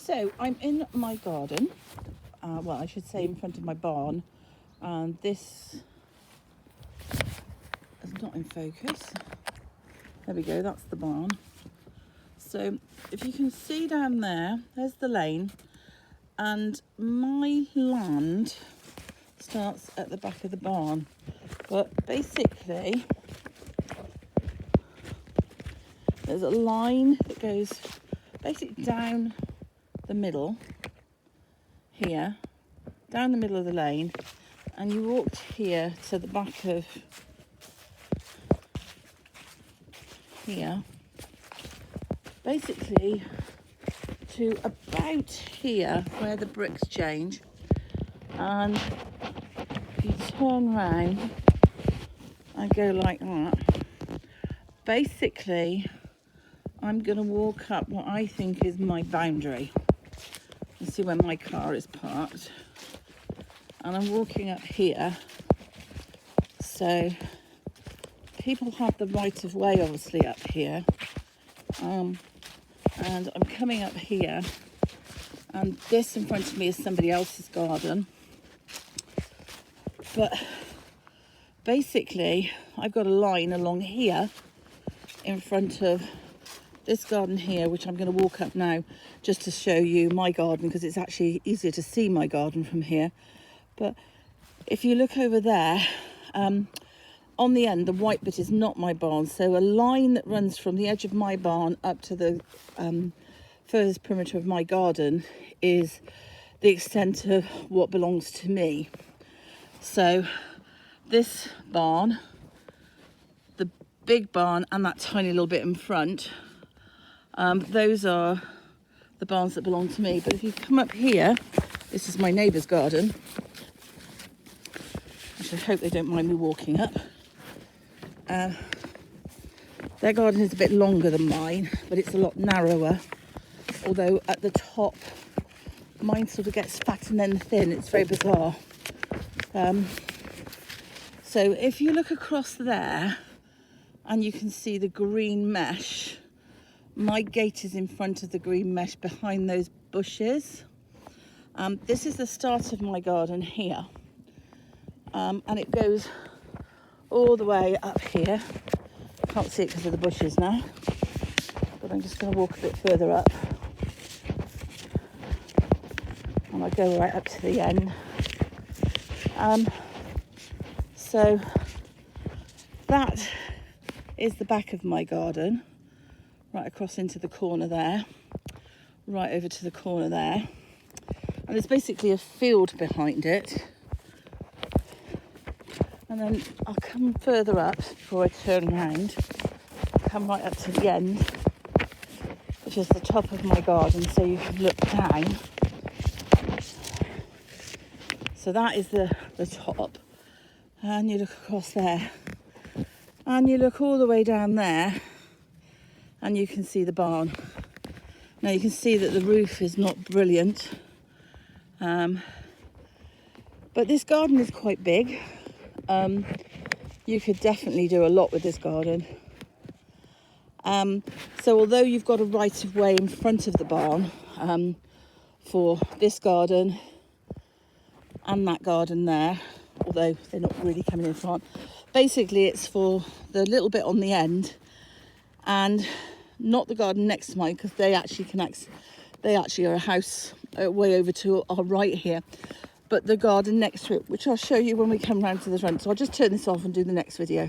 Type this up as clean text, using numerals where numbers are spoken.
So I'm in my garden, well, I should say in front of my barn, and this is not in focus. There we go, that's the barn. So if you can see down there, there's the lane, and my land starts at the back of the barn. But basically, there's a line that goes basically down the middle here, down the middle of the lane, and you walked here to the back of here, basically to about here where the bricks change, and if you turn round and go like that, basically I'm going to walk up what I think is my boundary. You see where my car is parked, and I'm walking up here, so people have the right of way obviously up here, and I'm coming up here, and this in front of me is somebody else's garden, but basically I've got a line along here in front of this garden here, which I'm going to walk up now just to show you my garden, because it's actually easier to see my garden from here. But if you look over there, on the end, the white bit is not my barn. So a line that runs from the edge of my barn up to the furthest perimeter of my garden is the extent of what belongs to me. So this barn, the big barn, and that tiny little bit in front, those are the barns that belong to me. But if you come up here, this is my neighbour's garden, which I hope they don't mind me walking up. Their garden is a bit longer than mine, but it's a lot narrower. Although at the top, mine sort of gets fat and then thin. It's very bizarre. So if you look across there, and you can see the green mesh, my gate is in front of the green mesh behind those bushes. This is the start of my garden here, and it goes all the way up here. Can't see it because of the bushes now, but I'm just going to walk a bit further up, and I go right up to the end. So that is the back of my garden, right across into the corner there, right over to the corner there, and there's basically a field behind it. And then I'll come further up before I turn around, come right up to the end, which is the top of my garden, so you can look down. So that is the top, and you look across there, and you look all the way down there, and you can see the barn. Now you can see that the roof is not brilliant, but this garden is quite big. You could definitely do a lot with this garden. So although you've got a right of way in front of the barn for this garden and that garden there, although they're not really coming in front, basically it's for the little bit on the end, and not the garden next to mine, because they actually are a house way over to our right here, but the garden next to it, which I'll show you when we come round to the front. So I'll just turn this off and do the next video.